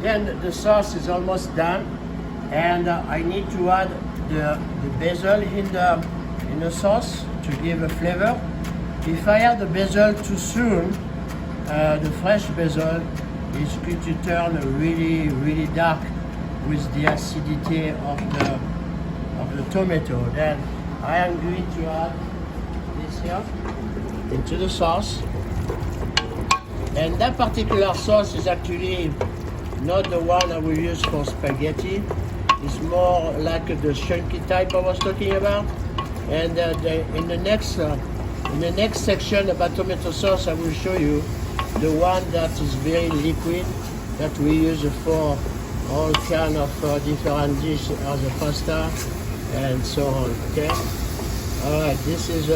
Then the sauce is almost done, and I need to add the basil in the sauce to give a flavor. If I add the basil too soon, the fresh basil is going to turn really dark with the acidity of the tomato. Then I am going to add this here into the sauce. And that particular sauce is actually not the one I will use for spaghetti. It's more like the chunky type I was talking about. And in the next section about tomato sauce, I will show you the one that is very liquid that we use for all kind of different dishes as a pasta and so on. Okay. All right. This is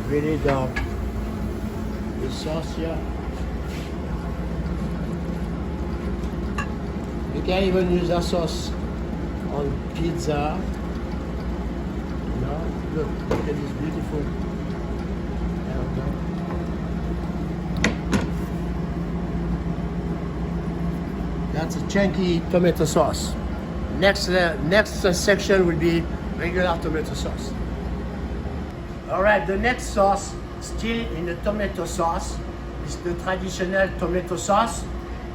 really the sauce here. You can even use that sauce on pizza. You know, look at this beautiful. There we go. That's a chunky tomato sauce. Next section will be regular tomato sauce. All right, the next sauce, still in the tomato sauce, is the traditional tomato sauce.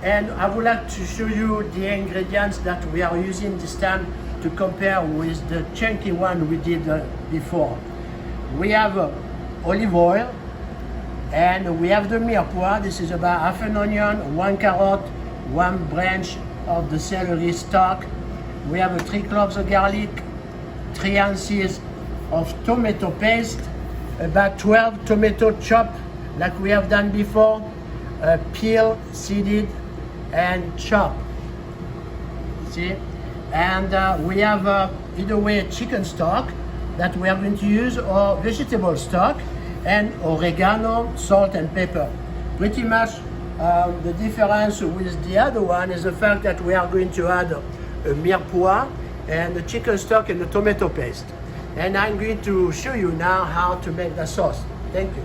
And I would like to show you the ingredients that we are using this time to compare with the chunky one we did before. We have olive oil, and we have the mirepoix. This is about half an onion, 1 carrot, 1 branch of the celery stalk. We have 3 cloves of garlic, 3 ounces of tomato paste, about 12 tomato chopped like we have done before, peel, seeded, and chopped. See? And we have either way chicken stock that we are going to use, or vegetable stock, and oregano, salt, and pepper. Pretty much the difference with the other one is the fact that we are going to add a mirepoix and the chicken stock and the tomato paste. And I'm going to show you now how to make the sauce. Thank you.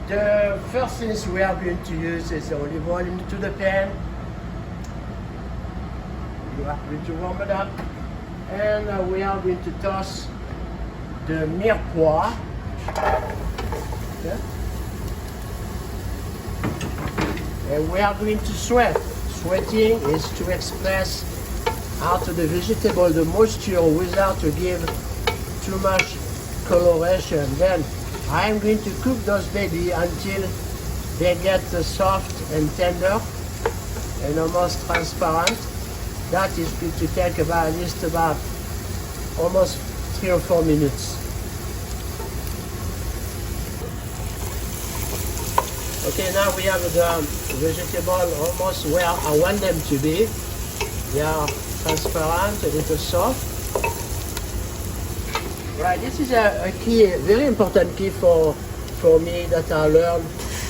The first things we are going to use is the olive oil into the pan. You are going to warm it up. And we are going to toss the mirepoix. Okay. And we are going to sweat. Sweating is to express out of the vegetable the moisture without to give too much coloration. Then I am going to cook those baby until they get soft and tender and almost transparent. That is going to take about at least about almost 3 or 4 minutes. Okay, now we have the vegetable almost where I want them to be. They are transparent, a little soft. Right, this is a key, very important key for me that I learned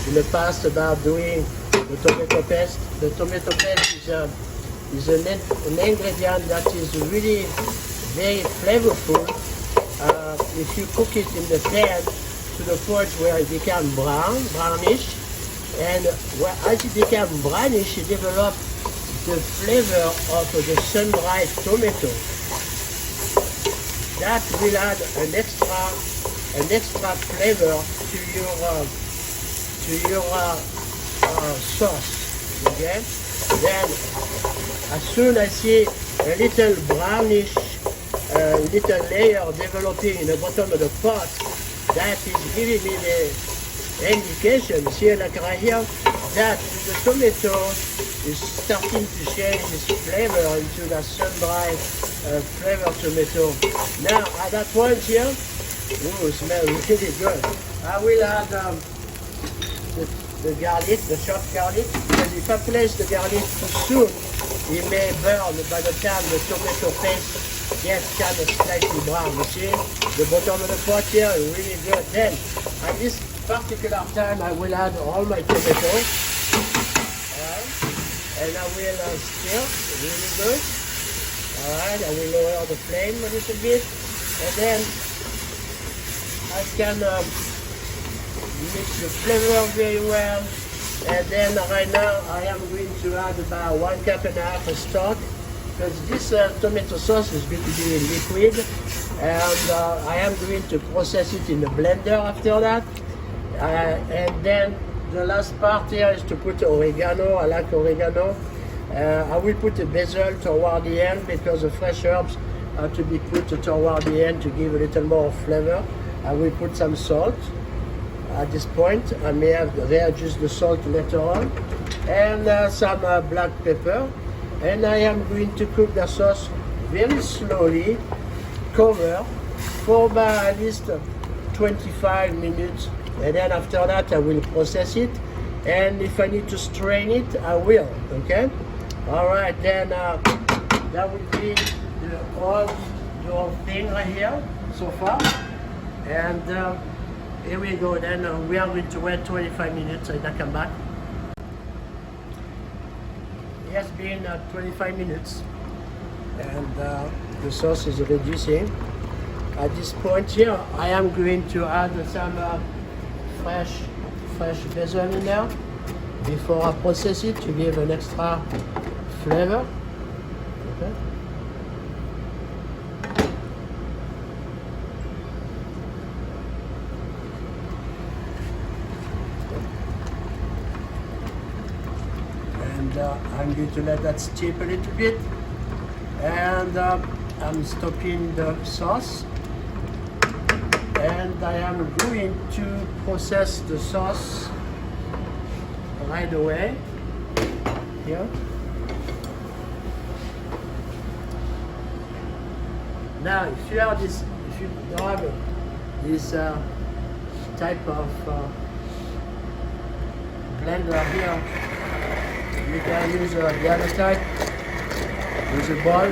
in the past about doing the tomato paste. The tomato paste is an ingredient that is really very flavorful if you cook it in the pan to the point where it becomes brownish. And as it becomes brownish, it develops the flavor of the sun-dried tomato. That will add an extra flavor to your sauce. Okay? Then, as soon as I see a little brownish, little layer developing in the bottom of the pot, that is giving me the indication, see, like right here, that the tomato is starting to change its flavor into the sun-dried flavor tomato. Now, at that point here, ooh, it smells really good. I will add the garlic, the chopped garlic, because if I place the garlic too soon, it may burn by the time the tomato paste gets kind of slightly brown. You see, the bottom of the pot here is really good. Then, at this particular time, I will add all my tomatoes. And I will stir really good. Alright, I will lower the flame a little bit. And then I can mix the flavor very well. And then right now I am going to add about 1.5 cups of stock, because this tomato sauce is going to be liquid, and I am going to process it in the blender after that. And then the last part here is to put oregano. I like oregano. I will put the basil toward the end, because the fresh herbs are to be put toward the end to give a little more flavor. I will put some salt at this point. I may have to readjust the salt later on, and some black pepper. And I am going to cook the sauce very slowly, cover for about at least 25 minutes. And then after that I will process it, and if I need to strain it, I will. Okay. All right, then that will be the whole thing right here so far. And here we go. Then we are going to wait 25 minutes and I come back. It has been 25 minutes, and the sauce is reducing. At this point here, I am going to add some fresh basil in there before I process it to give an extra flavor. Okay. And I'm going to let that steep a little bit, and I'm stopping the sauce, and I am going to process the sauce right away here. Now, if you don't have this type of blender here, you can use the other type with a bowl,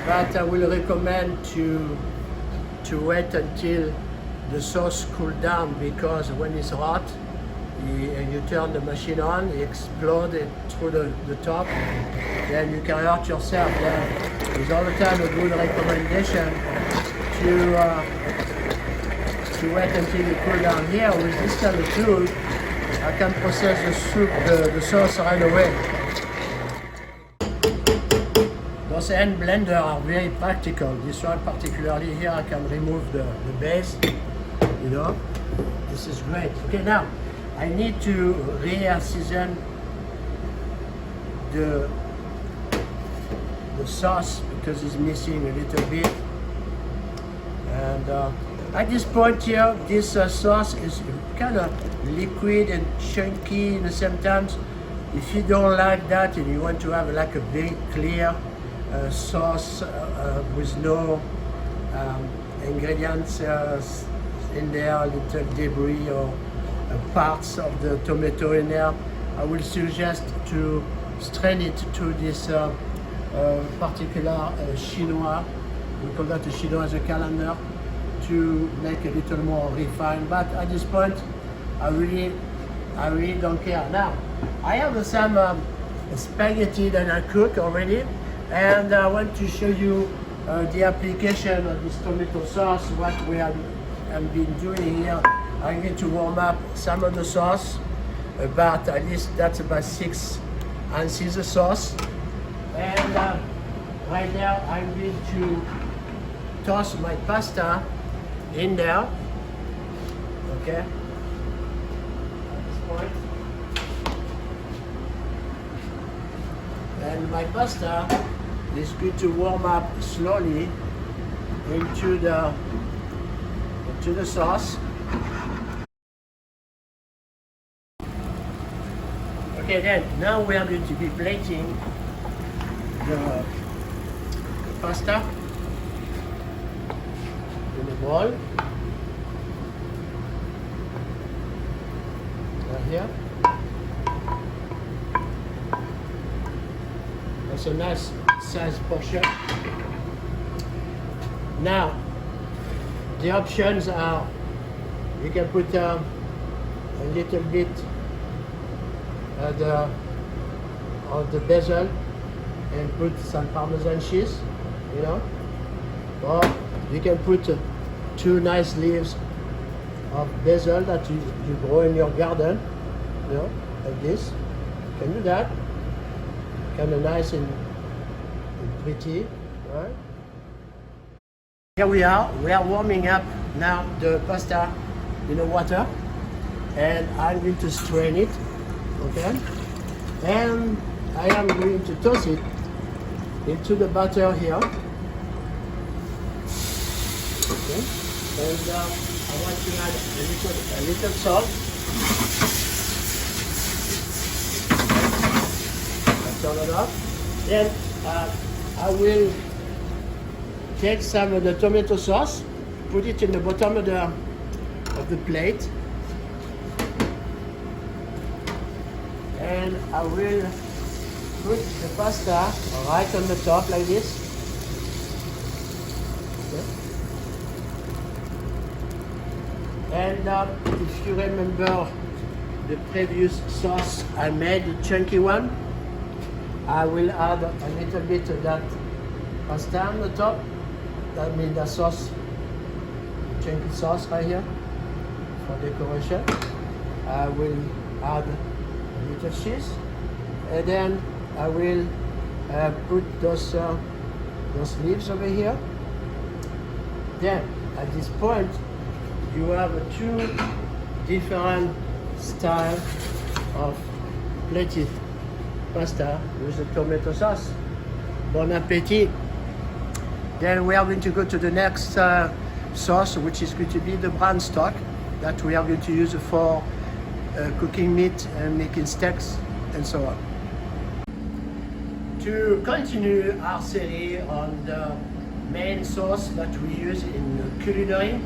but I will recommend to wait until the sauce cools down, because when it's hot and you turn the machine on, it explodes it through the top, then you can hurt yourself. Then it's all the time a good recommendation to wait until you cool down. Here with this kind of tool, I can process the sauce right away. Those hand blenders are very practical. This one particularly here, I can remove the base, you know. This is great. Okay, now I need to re-season the sauce, because it's missing a little bit. And at this point here, this sauce is kind of liquid and chunky at the same time. If you don't like that and you want to have like a very clear sauce with no ingredients in there, little debris or parts of the tomato in there, I will suggest to strain it to this particular chinois. We call that a chinois as a calendar, to make a little more refined. But at this point, I really don't care. Now, I have some spaghetti that I cook already, and I want to show you the application of this tomato sauce. What we have been doing here, I'm going to warm up some of the sauce, about at least that's about 6 ounces of sauce, and right now I'm going to toss my pasta in there. Okay. At this point. And my pasta is going to warm up slowly into the sauce. Okay, then now we are going to be plating the pasta in a bowl. Right here. That's a nice size portion. Now, the options are, you can put a little bit of the basil and put some Parmesan cheese, you know, or you can put 2 nice leaves of basil that you grow in your garden, you know, like this. You can do that. Kind of nice and pretty, right? Here we are warming up now the pasta in the water, and I'm going to strain it, okay? And I am going to toss it into the butter here, okay? And I want to add a little salt. Turn it up. Then I will take some of the tomato sauce, put it in the bottom of the plate, and I will put the pasta right on the top like this. Okay. And if you remember the previous sauce I made, the chunky one, I will add a little bit of that pasta on the top. That means the sauce, chunky sauce right here for decoration. I will add a little cheese, and then I will put those leaves over here. Then at this point, you have two different styles of plated pasta with the tomato sauce. Bon appetit. Then we are going to go to the next sauce, which is going to be the brown stock that we are going to use for cooking meat and making steaks and so on. To continue our series on the main sauce that we use in culinary,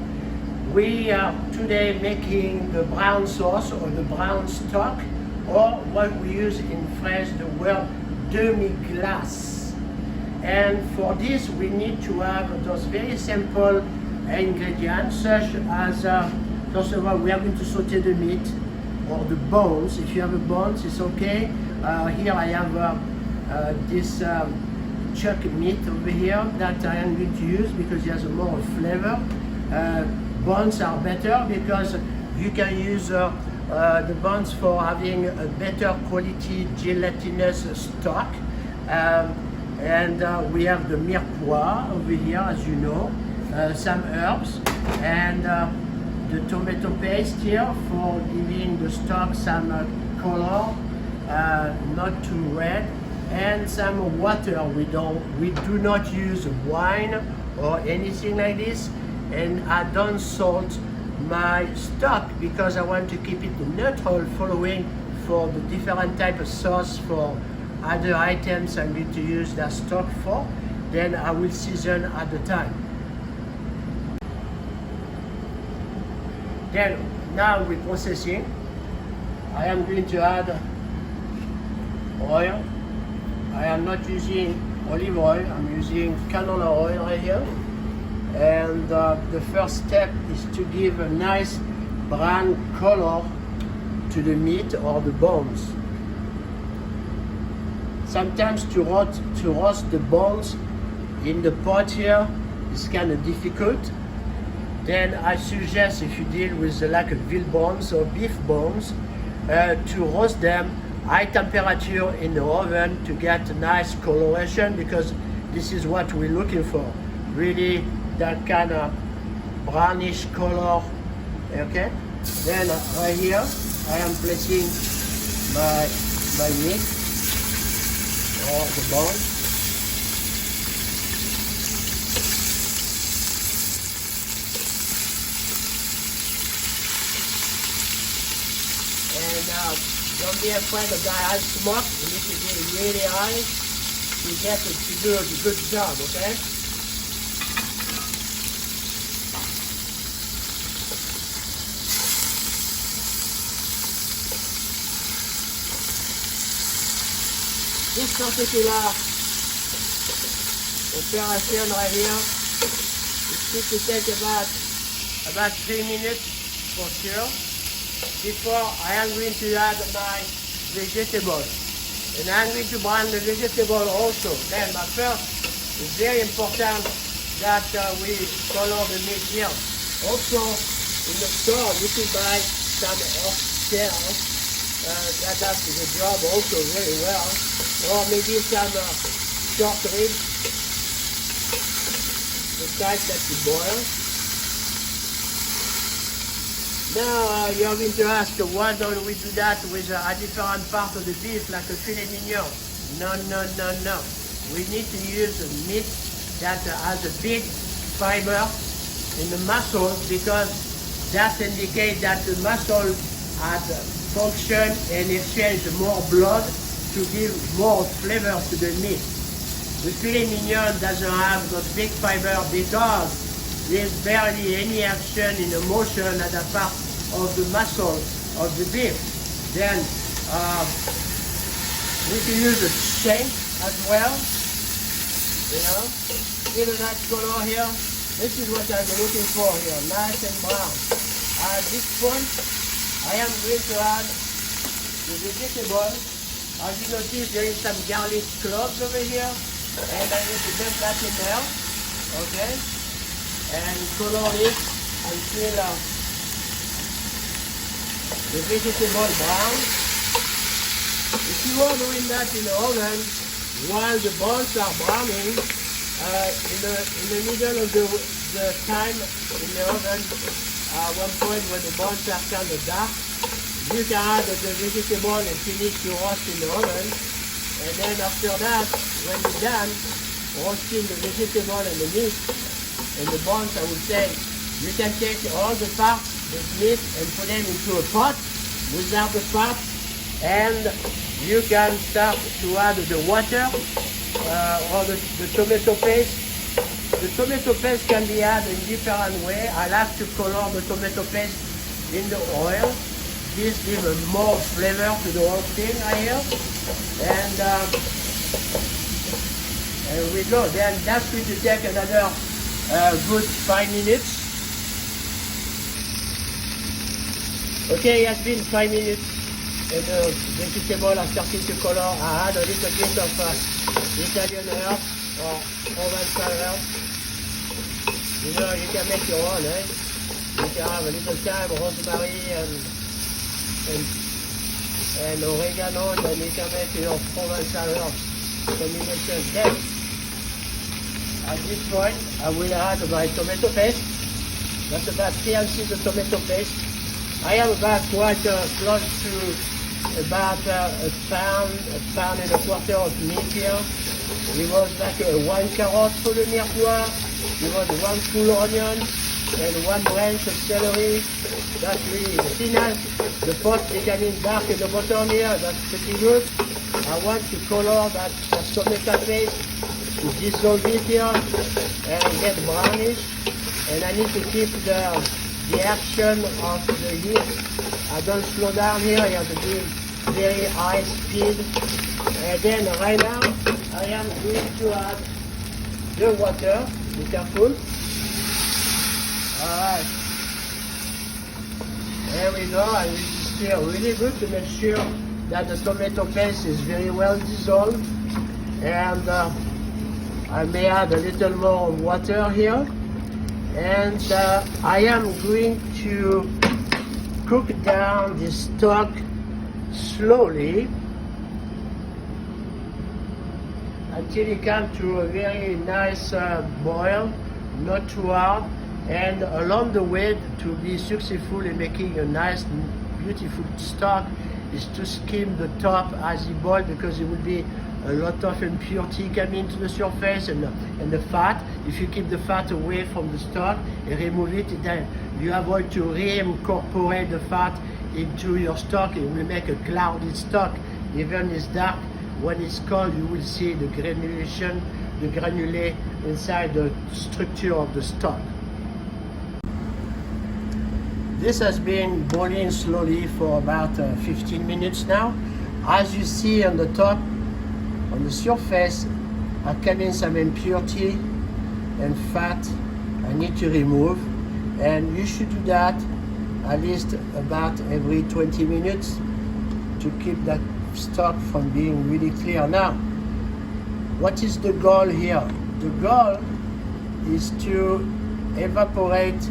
we are today making the brown sauce or the brown stock, or what we use in French, the word demi-glace. And for this, we need to have those very simple ingredients, such as, first of all, we are going to saute the meat or the bones. If you have a bones, it's okay. Here I have this chuck meat over here that I am going to use because it has more flavor. Bones are better because you can use the bones for having a better quality gelatinous stock. And we have the mirepoix over here, as you know, some herbs, and the tomato paste here for giving the stock some color, not too red, and some water. We do not use wine or anything like this, and I don't salt my stock because I want to keep it neutral, following for the different type of sauce for other items I'm going to use that stock for. Then I will season at the time. Then now we're processing. I am going to add oil. I am not using olive oil, I'm using canola oil right here. And the first step is to give a nice brown color to the meat or the bones. Sometimes to roast the bones in the pot here is kind of difficult. Then I suggest, if you deal with like a veal bones or beef bones, to roast them high temperature in the oven to get a nice coloration, because this is what we're looking for. Really that kind of brownish color, okay? Then right here, I am placing my meat or the bone. And don't be afraid of the high smoke. You need to get it really high to do a good job, okay? This particular operation right here is going to take about 3 minutes for sure. Before I am going to add my vegetables, and I'm going to brown the vegetable also. Then, but first, it's very important that we color the meat here. Also, in the store, you can buy some off-tails that does the job also very well. Or maybe some short ribs, the type that you boil. Now you're going to ask, why don't we do that with a different part of the beef, like a filet mignon? No, no, no, no. We need to use a meat that has a big fiber in the muscle, because that indicates that the muscle has function and exchange more blood to give more flavor to the meat. The filet mignon doesn't have the big fiber because there's barely any action in the motion at the part of the muscle of the beef. Then we can use a shank as well. You know, get a nice color here. This is what I'm looking for here, nice and brown. At this point, I am going to add the vegetable. As you notice, there is some garlic cloves over here, and I need to dump that in there, okay? And color it until the vegetable brown. If you are doing that in the oven, while the buns are browning, in the middle of the time in the oven, one point when the buns are kind of dark, you can add the vegetable and finish to roast in the oven. And then after that, when you're done roasting the vegetable and the meat and the buns, I would say, you can take all the parts, the meat, and put them into a pot without the fat, and you can start to add the water or the tomato paste. The tomato paste can be added in different way. I like to color the tomato paste in the oil. This gives more flavor to the whole thing here. And we go. Then that's going to take another good 5 minutes. Okay, it has been 5 minutes. And the vegetable are starting to color. I add a little bit of Italian herb or Provençal herb. You know, you can make your own, eh? You can have a little thyme, rosemary, and oregano, and then you can make your Provençal herb combination. Then, at this point, I will add my tomato paste. That's about 3 ounces of tomato paste. I have about quite close to about a pound and a quarter of meat here. It was like 1 carrot for the mirepoix. It was 1 full onion and 1 branch of celery. That's really thin as the pot becoming dark at the bottom here. That's pretty good. I want to color that tomato paste, to dissolve it here and get brownish. And I need to keep the action of the heat. I don't slow down here. You have to be very high speed. And then right now, I am going to add the water. Be careful. Alright. There we go. I will stir really good to make sure that the tomato paste is very well dissolved. And I may add a little more water here. And I am going to cook down the stock slowly until it comes to a very nice boil, not too hard. And along the way, to be successful in making a nice, beautiful stock, is to skim the top as it boils, because it will be a lot of impurity coming to the surface and the fat. If you keep the fat away from the stock and remove it, then you avoid to reincorporate the fat into your stock. It will make a cloudy stock. Even it's dark, when it's cold, you will see the granulation, the granule inside the structure of the stock. This has been boiling slowly for about 15 minutes now. As you see on the top, on the surface, are coming some impurity and fat I need to remove. And you should do that at least about every 20 minutes to keep that stock from being really clear. Now, what is the goal here? The goal is to evaporate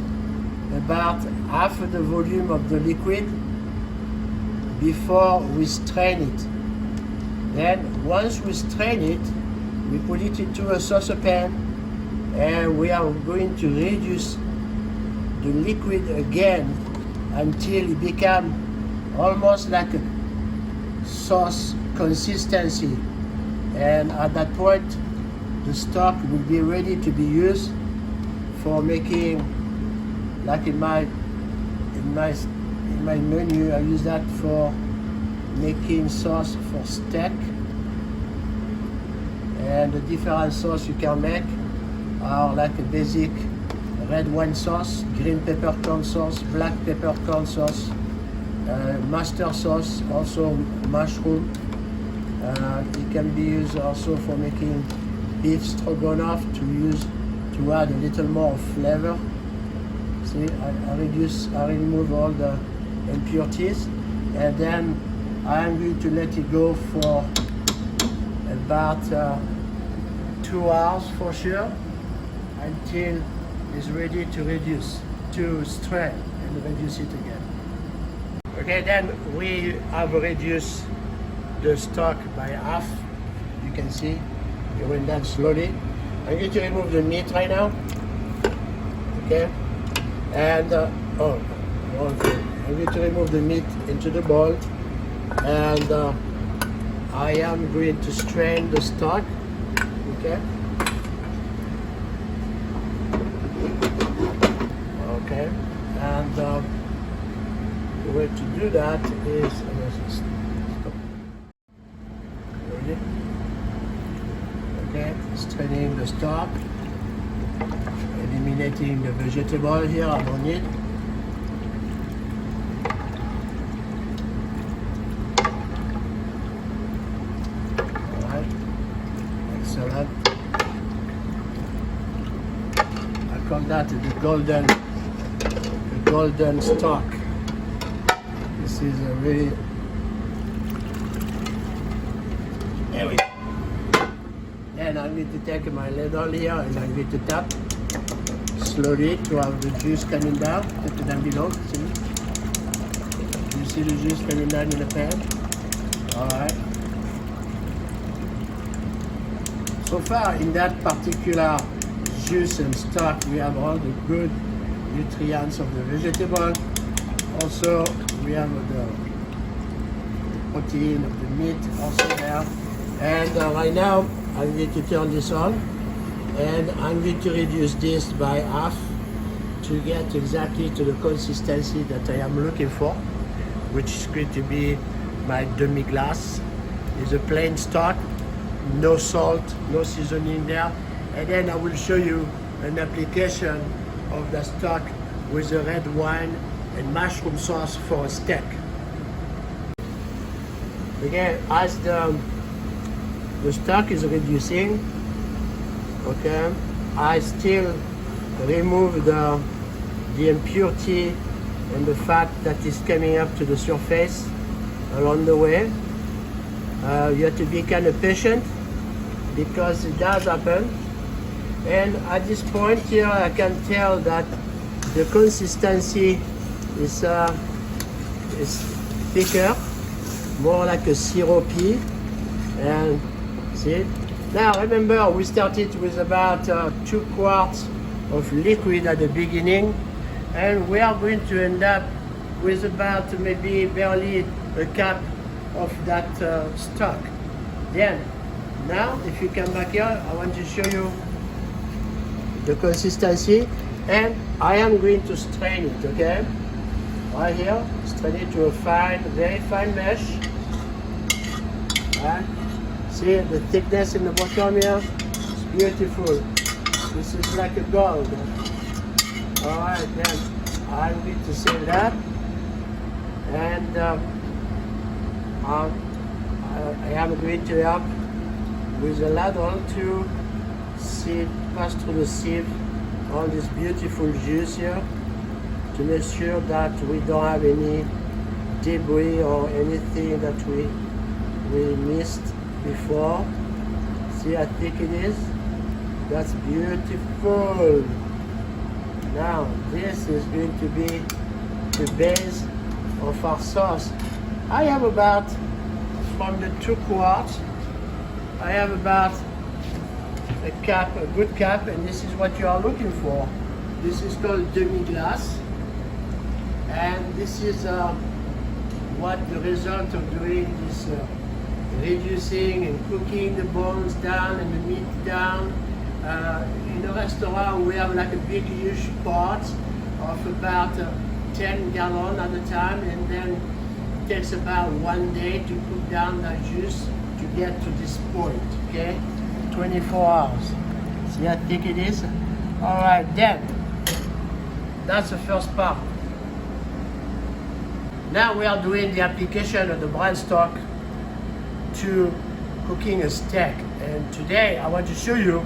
about half of the volume of the liquid before we strain it. Then once we strain it, we put it into a saucepan and we are going to reduce the liquid again until it becomes almost like a sauce consistency. And at that point, the stock will be ready to be used for making, like in my menu, I use that for making sauce for steak. And the different sauce you can make are like a basic red wine sauce, green peppercorn sauce, black peppercorn sauce, mustard sauce, also mushroom. It can be used also for making beef stroganoff to add a little more flavor. See, I remove all the impurities, and then I'm going to let it go for about 2 hours for sure, until it's ready to strain and reduce it again. Okay, then we have reduced the stock by half. You can see it went down slowly. I'm going to remove the meat right now. Okay, and one thing. I'm going to remove the meat into the bowl, and I am going to strain the stock. Okay. Okay, and the way to do that is ready. Okay, straining the stock, eliminating the vegetable here. I don't need. All right, excellent. I call that the golden stock. This is a really, there we go. Then I'm going to take my ladle here and I'm going to tap slowly to have the juice coming down. Put it down below. See? You see the juice coming down in the pan? Alright. So far in that particular juice and stock, we have all the good nutrients of the vegetable. Also, we have the protein of the meat also there. And right now, I'm going to turn this on, and I'm going to reduce this by half to get exactly to the consistency that I am looking for, which is going to be my demi-glace. It's a plain stock, no salt, no seasoning there. And then I will show you an application of the stock with the red wine and mushroom sauce for a steak. Again, as the stock is reducing, okay, I still remove the impurity and the fat that is coming up to the surface along the way. You have to be kind of patient because it does happen. And at this point here, I can tell that the consistency is thicker, more like a syrupy. And see, now remember we started with about 2 quarts of liquid at the beginning, and we are going to end up with about maybe barely a cup of that stock. Then now if you come back here, I want to show you the consistency, and I am going to strain it. Okay, right here, strain it to a fine, very fine mesh. Right. See the thickness in the bottom here? It's beautiful. This is like a gold. Alright, then I'm going to save that. And I am going to help with the ladle to pass through the sieve all this beautiful juice here to make sure that we don't have any debris or anything that we missed before. See how thick it is? That's beautiful. Now this is going to be the base of our sauce. I have about, from the 2 quarts, I have about a cup, a good cup, and this is what you are looking for. This is called demi-glace, and this is what the result of doing this reducing and cooking the bones down and the meat down. In a restaurant, we have like a big, huge pot of about 10 gallons at a time, and then it takes about 1 day to cook down that juice to get to this point, okay? 24 hours. See how thick it is? All right, then, that's the first part. Now we are doing the application of the brine stock to cooking a steak. And today I want to show you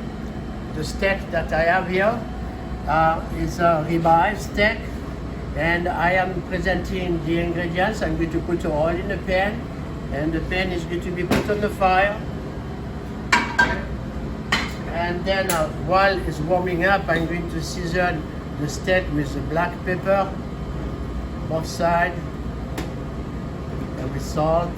the steak that I have here. It's a ribeye steak, and I am presenting the ingredients. I'm going to put oil in the pan, and the pan is going to be put on the fire. And then while it's warming up, I'm going to season the steak with the black pepper, both sides, and with salt.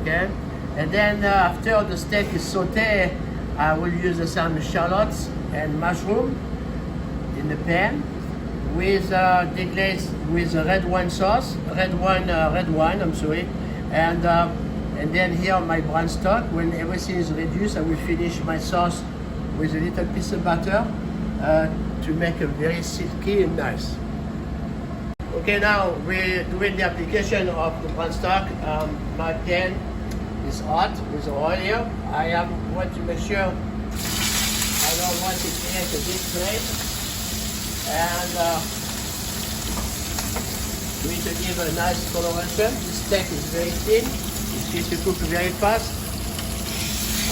Okay? And then after the steak is sauté, I will use some shallots and mushroom in the pan with deglaze with red wine sauce, red wine, I'm sorry, and then here my brine stock. When everything is reduced, I will finish my sauce with a little piece of butter to make it very silky and nice. Okay, now we're doing the application of the brine stock. My pan is hot with the oil here. I want to make sure I don't want to create a big flame, and going to give a nice coloration. The steak is very thin. It's going to cook very fast.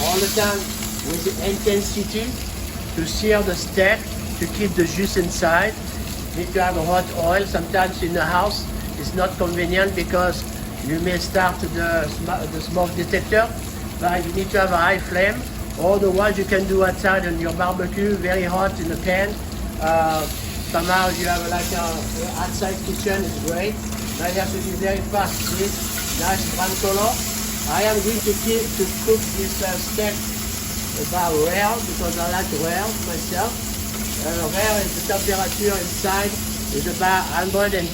All the time with the intensity to sear the steak, to keep the juice inside. You need to have a hot oil. Sometimes in the house it's not convenient because you may start the smoke detector, but you need to have a high flame. Otherwise, you can do outside on your barbecue, very hot in the pan. Somehow you have like a outside kitchen, it's great. Now you have to be very fast. See, nice brown color. I am going to cook this steak about rare because I like rare myself. Rare is the temperature inside is about 125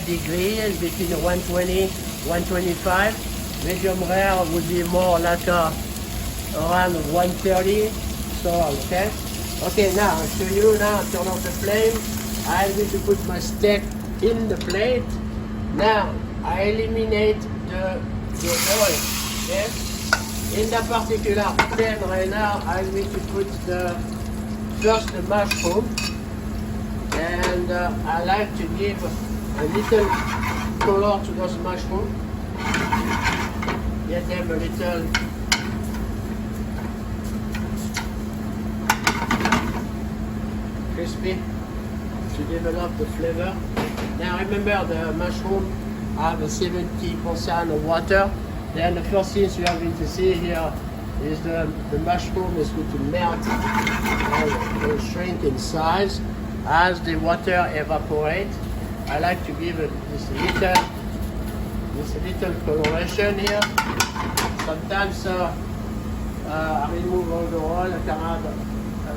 degrees, between 120, 125. Medium rare would be more like around 130. So, okay. Okay, now I'll show you now, turn off the flame. I'm going to put my steak in the plate. Now, I eliminate the oil, okay? In that particular pan right now, I'm going to put first the mushroom. And I like to give a little color to those mushrooms. Get them a little crispy to develop the flavor. Now remember, the mushroom have a 70% of water. Then the first thing you are going to see here is the mushroom is going to melt and shrink in size as the water evaporates. I like to give it this little coloration here. Sometimes I remove all the oil. I can add a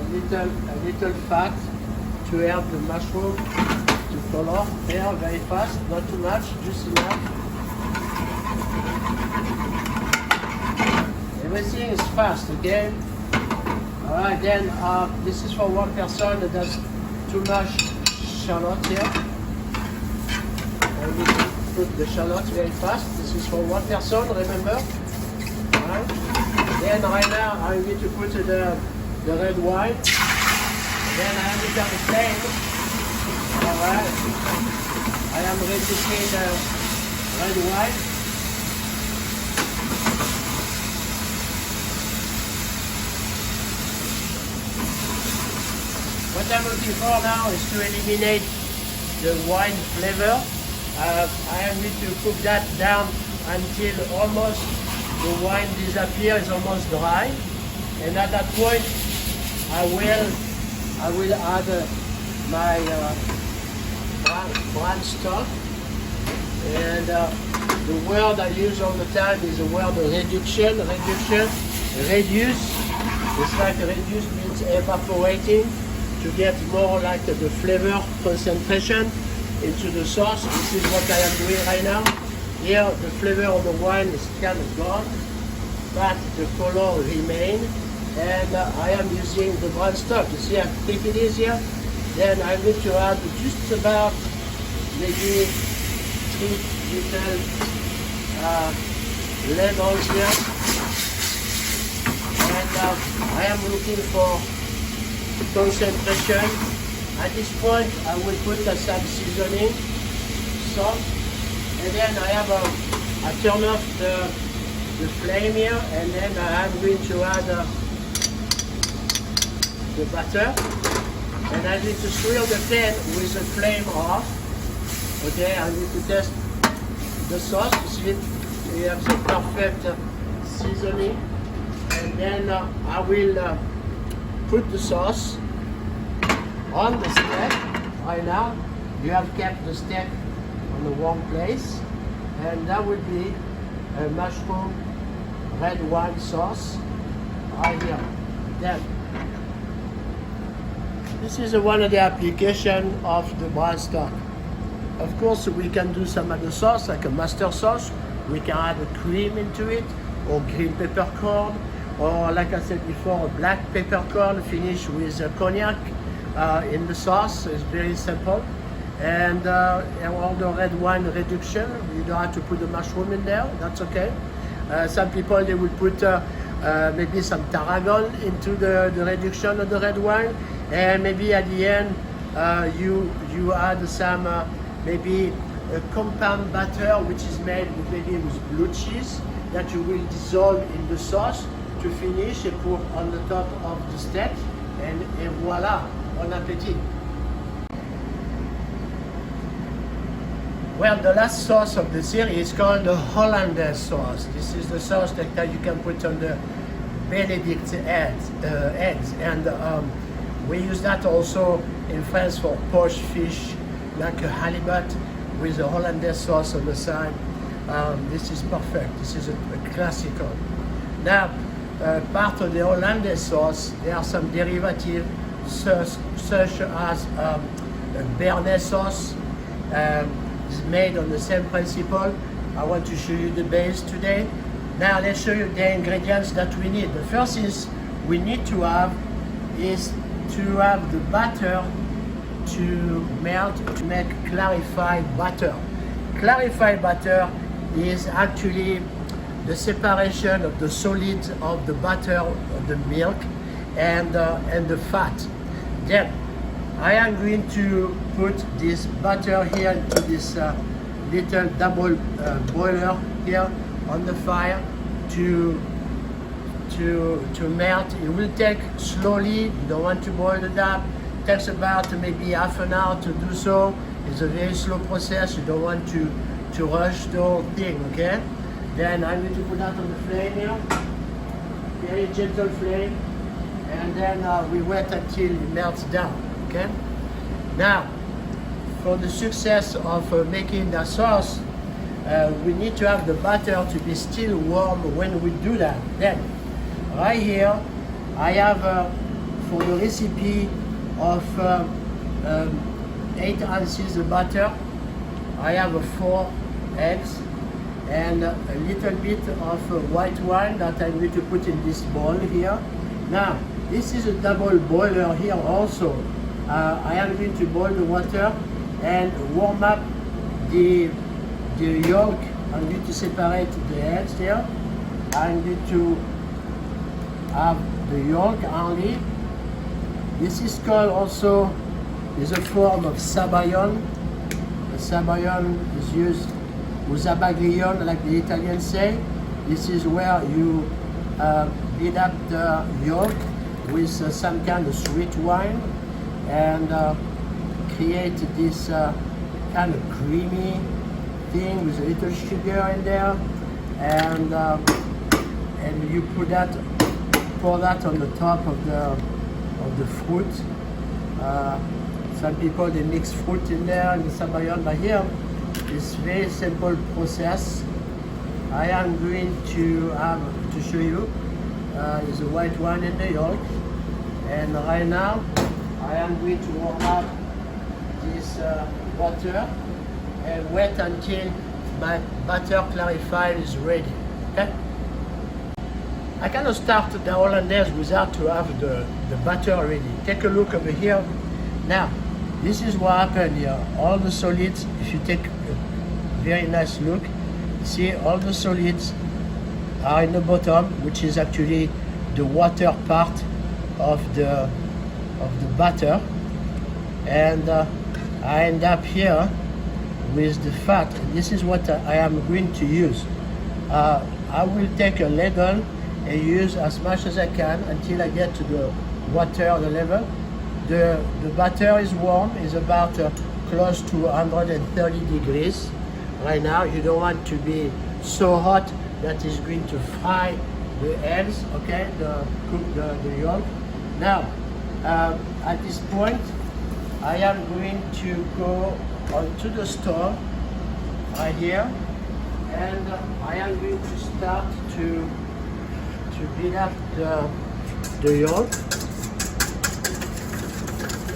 little fat to help the mushroom to color here very fast, not too much, just enough. Everything is fast, okay? All right, then this is for one person that does too much shallot here. I need to put the shallots very fast. This is for one person, remember? Alright. Then right now I'm going to put the red wine. Then I am going to flame. Alright. I am reducing the red wine. What I'm looking for now is to eliminate the wine flavor. I am going to cook that down until almost the wine disappears, almost dry. And at that point, I will add my brine stock. And the word I use all the time is the word reduction. Reduce. It's like reduce means evaporating to get more like the flavor concentration into the sauce. This is what I am doing right now. Here the flavor of the wine is kind of gone, but the color remains. And I am using the brown stock. You see how thick it is here? Then I'm going to add just about maybe 3 little lemons here. And I am looking for concentration. At this point, I will put some seasoning, salt, and then I turn off the flame here, and then I'm going to add the butter, and I need to stir the pan with the flame off. Okay, I need to test the sauce to see if we have the perfect seasoning, and then I will put the sauce on the steak. Right now, you have kept the steak on the warm place, and that would be a mushroom red wine sauce right here. Then this is one of the applications of the brown stock. Of course, we can do some other sauce, like a mustard sauce. We can add a cream into it, or green peppercorn, or like I said before, black peppercorn finished with cognac in the sauce. It's very simple. And all the red wine reduction, you don't have to put the mushroom in there, that's okay. Some people, they will put maybe some tarragon into the reduction of the red wine, and maybe at the end you add some maybe a compound butter which is made with maybe with blue cheese that you will dissolve in the sauce to finish and put on the top of the steak, and voila, bon appétit. Well, the last sauce of the series is called the hollandaise sauce. This is the sauce that you can put on the Benedict eggs, and we use that also in France for poached fish, like a halibut with a hollandaise sauce on the side. This is perfect. This is a classical. Now, part of the hollandaise sauce, there are some derivatives such as béarnaise sauce. Is made on the same principle. I want to show you the base today. Now let's show you the ingredients that we need. The first thing we need to have is to have the butter to melt to make clarified butter. Clarified butter is actually the separation of the solids of the butter, of the milk, and the fat. Then I am going to put this butter here into this little double boiler here on the fire to melt. It will take slowly. You don't want to boil it up. It takes about maybe half an hour to do so. It's a very slow process. You don't want to rush the whole thing, okay? Then I'm going to put that on the flame here. Very gentle flame. And then we wait until it melts down. Okay. Now, for the success of making the sauce, we need to have the butter to be still warm when we do that. Then, right here, I have for the recipe of 8 ounces of butter, I have 4 eggs and a little bit of white wine that I'm going to put in this bowl here. Now, this is a double boiler here also. I am going to boil the water and warm up the yolk. I'm going to separate the eggs there. I'm going to have the yolk only. This is called also, is a form of sabayon. The sabayon is used with abaglion, like the Italians say. This is where you beat up the yolk with some kind of sweet wine and create this kind of creamy thing with a little sugar in there, and you pour that on the top of the fruit. Some people, they mix fruit in there in the sabayon, but here It's very simple process. I am going to show you is the white one in the yolk, and right now I am going to warm up this water and wait until my butter clarified is ready. Okay? I cannot start the hollandaise without to have the butter ready. Take a look over here. Now, this is what happened here. All the solids, if you take a very nice look, see all the solids are in the bottom, which is actually the water part of the butter, and I end up here with the fat. This is what I am going to use. I will take a ladle and use as much as I can until I get to the water, the level. The butter is warm, is about close to 130 degrees. Right now, you don't want to be so hot that is going to fry the eggs, okay, the yolk. Now, at this point, I am going to go onto the stove right here, and I am going to start to beat up the yolk.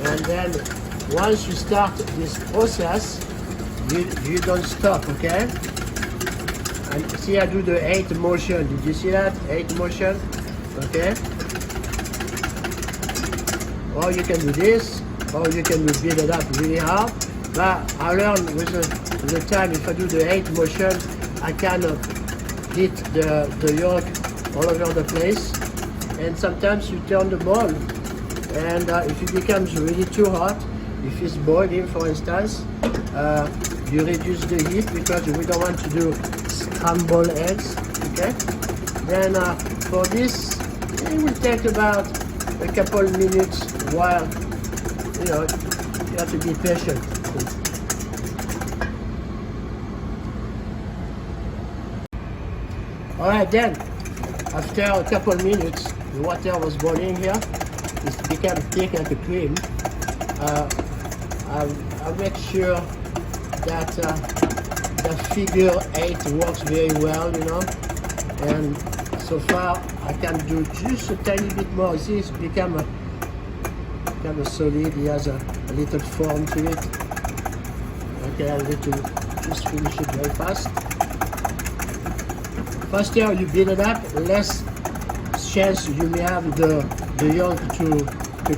And then once you start this process, you don't stop, okay? And see, I do the 8 motion. Did you see that? 8 motion, okay? Or you can do this, or you can beat it up really hard. But I learned with the time, if I do the 8 motion, I can hit the yolk all over the place. And sometimes you turn the bowl, and if it becomes really too hot, if it's boiling, for instance, you reduce the heat because we don't want to do scrambled eggs, okay? Then for this, it will take about a couple minutes while, you have to be patient. All right, then, after a couple minutes, the water was boiling here. It became thick like a cream. I make sure that the figure 8 works very well, and so far I can do just a tiny bit more. See, it's become a solid. He has a little form to it. Okay, I need to just finish it very fast. Faster you build it up, less chance you may have the yolk to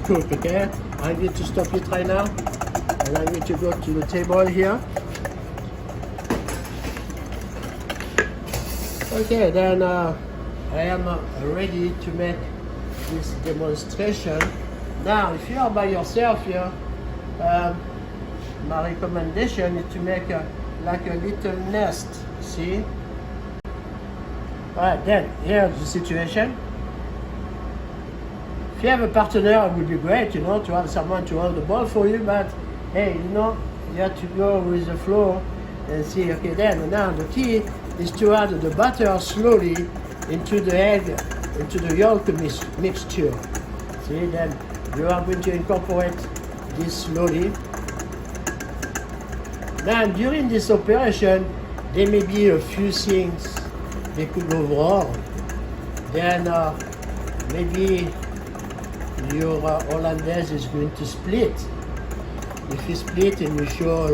cook, okay? I need to stop it right now, and I need to go to the table here. Okay, then I am ready to make this demonstration. Now, if you are by yourself here, my recommendation is to make like a little nest, see? Alright, then here's the situation. If you have a partner, it would be great, to have someone to hold the ball for you, but hey, you have to go with the flow and see, okay, then now the key is to add the butter slowly into the egg, into the yolk mixture. See, then you are going to incorporate this slowly. Now, during this operation, there may be a few things that could go wrong. Then maybe your hollandaise is going to split. If you split and you show a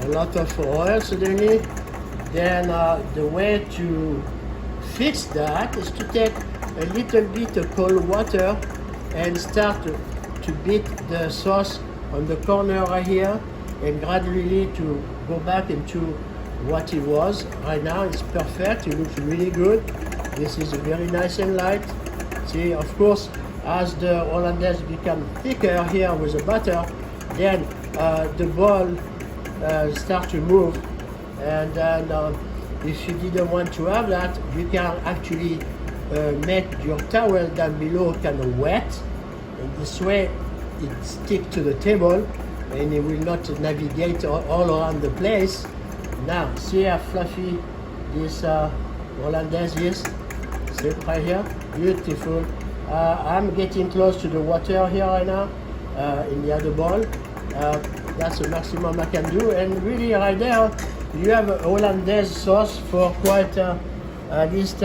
lot of oil suddenly, then the way to fix that is to take a little bit of cold water and start to beat the sauce on the corner right here, and gradually to go back into what it was. Right now it's perfect, it looks really good. This is very nice and light. See, of course, as the hollandaise become thicker here with the butter, then the ball start to move, and then if you didn't want to have that, you can actually make your towel down below kind of wet, and this way it sticks to the table and it will not navigate all around the place. Now, see how fluffy this hollandaise is? See it right here? Beautiful. I'm getting close to the water here right now in the other bowl. That's the maximum I can do. And really right there, you have a hollandaise sauce for quite at least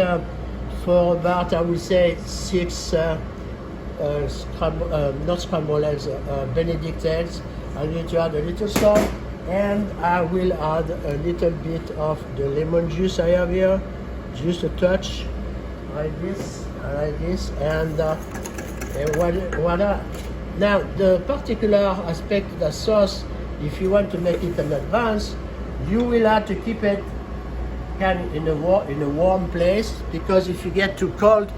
for about, I would say, 6 not scrambled eggs, Benedict eggs. I need to add a little salt, and I will add a little bit of the lemon juice I have here, just a touch, like this, and voila. Now, the particular aspect of the sauce, if you want to make it in advance, you will have to keep it in a warm place, because if you get too cold,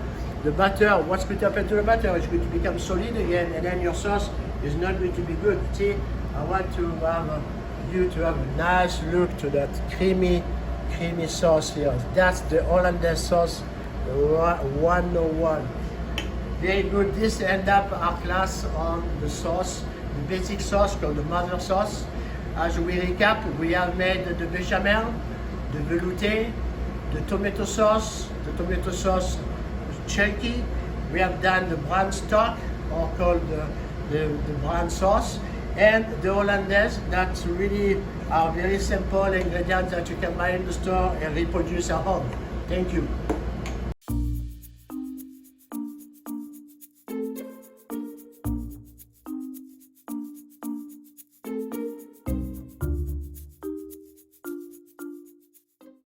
the batter, what's going to happen to the batter is going to become solid again, and then your sauce is not going to be good. See, I want to have you to have a nice look to that creamy sauce here. That's the hollandaise sauce 101. Very good. This ends up our class on the sauce, the basic sauce called the mother sauce. As we recap, we have made the bechamel, the velouté, the tomato sauce chunky. We have done the brown stock, or called the brown sauce, and the hollandaise. That's really are very simple ingredients that you can buy in the store and reproduce at home. Thank you.